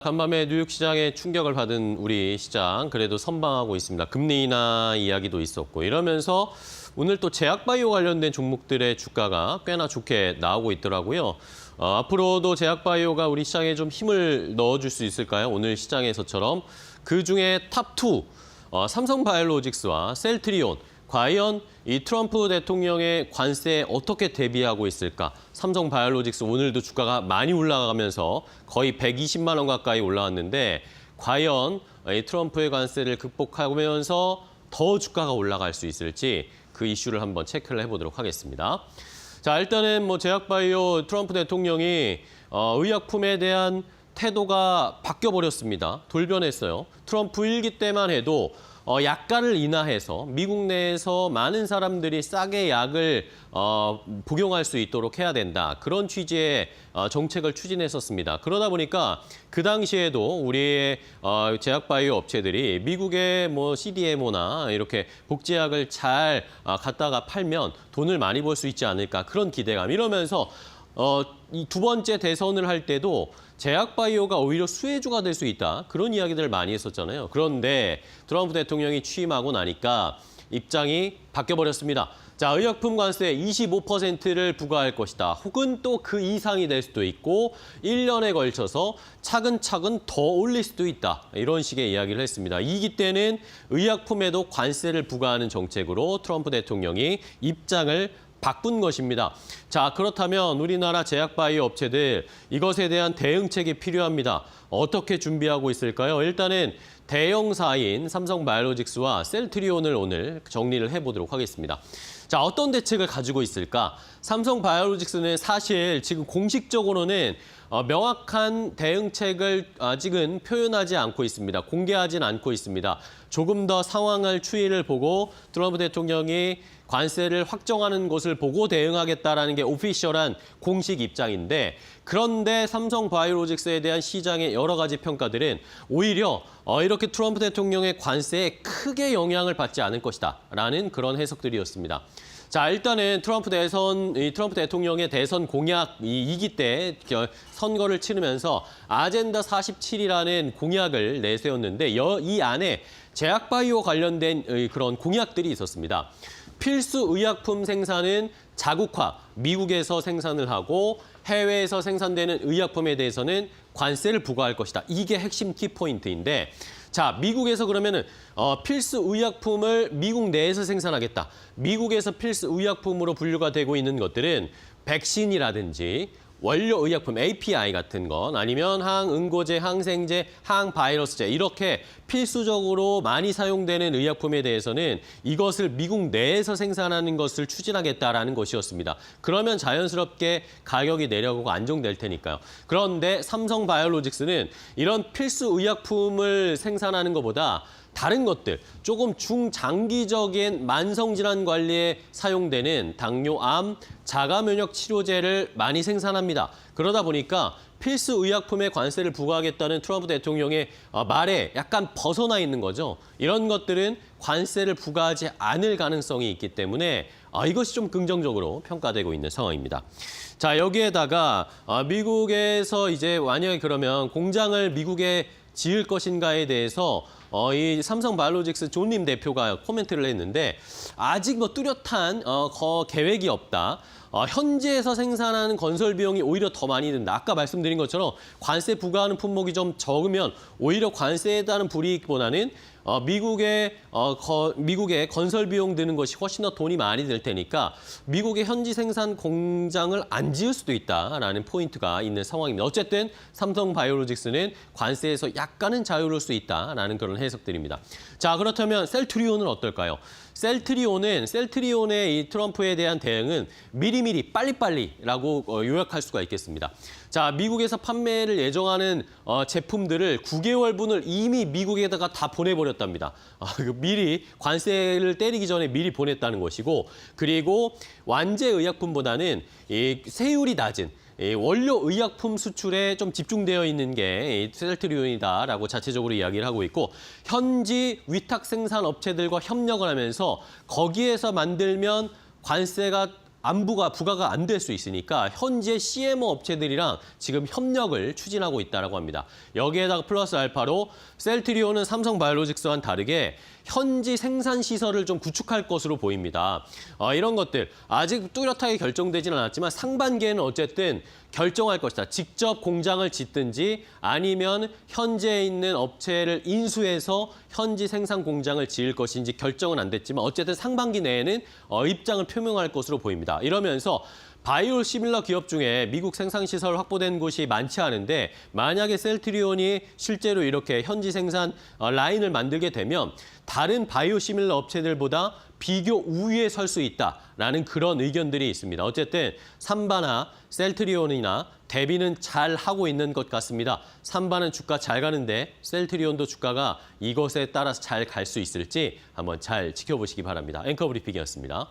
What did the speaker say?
간밤에 뉴욕 시장에 충격을 받은 우리 시장 그래도 선방하고 있습니다. 금리 인하 이야기도 있었고 이러면서 오늘 또 제약바이오 관련된 종목들의 주가가 꽤나 좋게 나오고 있더라고요. 앞으로도 제약바이오가 우리 시장에 좀 힘을 넣어줄 수 있을까요? 오늘 시장에서처럼 그중에 탑2 삼성바이오로직스와 셀트리온 과연 이 트럼프 대통령의 관세에 어떻게 대비하고 있을까? 삼성바이오로직스 오늘도 주가가 많이 올라가면서 거의 120만 원 가까이 올라왔는데 과연 이 트럼프의 관세를 극복하면서 더 주가가 올라갈 수 있을지 그 이슈를 한번 체크를 해보도록 하겠습니다. 자, 일단은 제약바이오 트럼프 대통령이 의약품에 대한 태도가 바뀌어버렸습니다. 돌변했어요. 트럼프 1기 때만 해도 약가를 인하해서 미국 내에서 많은 사람들이 싸게 약을 복용할 수 있도록 해야 된다. 그런 취지의 정책을 추진했었습니다. 그러다 보니까 그 당시에도 우리의 제약바이오 업체들이 미국의 CDMO나 이렇게 복제약을 잘 갖다가 팔면 돈을 많이 벌 수 있지 않을까. 그런 기대감. 이러면서 이 두 번째 대선을 할 때도 제약바이오가 오히려 수혜주가 될 수 있다. 그런 이야기들을 많이 했었잖아요. 그런데 트럼프 대통령이 취임하고 나니까 입장이 바뀌어버렸습니다. 자, 의약품 관세 25%를 부과할 것이다. 혹은 또 그 이상이 될 수도 있고 1년에 걸쳐서 차근차근 더 올릴 수도 있다. 이런 식의 이야기를 했습니다. 2기 때는 의약품에도 관세를 부과하는 정책으로 트럼프 대통령이 입장을 바꾼 것입니다. 자, 그렇다면 우리나라 제약바이오 업체들 이것에 대한 대응책이 필요합니다. 어떻게 준비하고 있을까요? 일단은 대형사인 삼성바이오로직스와 셀트리온을 오늘 정리를 해보도록 하겠습니다. 자, 어떤 대책을 가지고 있을까? 삼성바이오로직스는 사실 지금 공식적으로는 명확한 대응책을 아직은 표현하지 않고 있습니다. 공개하진 않고 있습니다. 조금 더 상황을 추이를 보고 트럼프 대통령이 관세를 확정하는 것을 보고 대응하겠다라는 게 오피셜한 공식 입장인데 그런데 삼성바이오로직스에 대한 시장의 여러 가지 평가들은 오히려 이렇게 트럼프 대통령의 관세에 크게 영향을 받지 않을 것이다라는 그런 해석들이었습니다. 자, 일단은 트럼프 대통령의 대선 공약 2기 때 선거를 치르면서 아젠다 47이라는 공약을 내세웠는데 이 안에 제약바이오 관련된 그런 공약들이 있었습니다. 필수 의약품 생산은 자국화, 미국에서 생산을 하고 해외에서 생산되는 의약품에 대해서는 관세를 부과할 것이다. 이게 핵심 키포인트인데 자, 미국에서 그러면은 필수 의약품을 미국 내에서 생산하겠다. 미국에서 필수 의약품으로 분류가 되고 있는 것들은 백신이라든지 원료 의약품, API 같은 건 아니면 항응고제, 항생제, 항바이러스제 이렇게 필수적으로 많이 사용되는 의약품에 대해서는 이것을 미국 내에서 생산하는 것을 추진하겠다라는 것이었습니다. 그러면 자연스럽게 가격이 내려가고 안정될 테니까요. 그런데 삼성바이오로직스는 이런 필수 의약품을 생산하는 것보다 다른 것들, 조금 중장기적인 만성질환 관리에 사용되는 당뇨, 암, 자가면역 치료제를 많이 생산합니다. 그러다 보니까 필수 의약품에 관세를 부과하겠다는 트럼프 대통령의 말에 약간 벗어나 있는 거죠. 이런 것들은 관세를 부과하지 않을 가능성이 있기 때문에 이것이 좀 긍정적으로 평가되고 있는 상황입니다. 자, 여기에다가 미국에서 이제 만약에 그러면 공장을 미국에 지을 것인가에 대해서 이 삼성바이오로직스 존님 대표가 코멘트를 했는데 아직 뚜렷한 계획이 없다. 현지에서 생산하는 건설 비용이 오히려 더 많이 든다. 아까 말씀드린 것처럼 관세 부과하는 품목이 좀 적으면 오히려 관세에 따른 불이익보다는 미국의 건설 비용 드는 것이 훨씬 더 돈이 많이 들 테니까 미국의 현지 생산 공장을 안 지을 수도 있다라는 포인트가 있는 상황입니다. 어쨌든 삼성바이오로직스는 관세에서 약간은 자유로울 수 있다라는 그런 해석들입니다. 자, 그렇다면 셀트리온은 어떨까요? 셀트리온의 이 트럼프에 대한 대응은 미리미리 빨리빨리라고 요약할 수가 있겠습니다. 자, 미국에서 판매를 예정하는 제품들을 9개월분을 이미 미국에다가 다 보내버렸답니다. 미리 관세를 때리기 전에 미리 보냈다는 것이고 그리고 완제 의약품보다는 이 세율이 낮은 원료 의약품 수출에 좀 집중되어 있는 게 셀트리온이다라고 자체적으로 이야기를 하고 있고 현지 위탁 생산 업체들과 협력을 하면서 거기에서 만들면 관세가 부과가 안 될 수 있으니까 현재 CMO 업체들이랑 지금 협력을 추진하고 있다고 합니다. 여기에다가 플러스 알파로 셀트리온은 삼성바이오로직스와는 다르게 현지 생산 시설을 좀 구축할 것으로 보입니다. 이런 것들 아직 뚜렷하게 결정되지는 않았지만 상반기에는 어쨌든 결정할 것이다. 직접 공장을 짓든지 아니면 현재 있는 업체를 인수해서 현지 생산 공장을 지을 것인지 결정은 안 됐지만 어쨌든 상반기 내에는 입장을 표명할 것으로 보입니다. 이러면서 바이오 시밀러 기업 중에 미국 생산시설 확보된 곳이 많지 않은데 만약에 셀트리온이 실제로 이렇게 현지 생산 라인을 만들게 되면 다른 바이오 시밀러 업체들보다 비교 우위에 설 수 있다라는 그런 의견들이 있습니다. 어쨌든 삼바나 셀트리온이나 대비는 잘 하고 있는 것 같습니다. 삼바는 주가 잘 가는데 셀트리온도 주가가 이것에 따라서 잘 갈 수 있을지 한번 잘 지켜보시기 바랍니다. 앵커 브리핑이었습니다.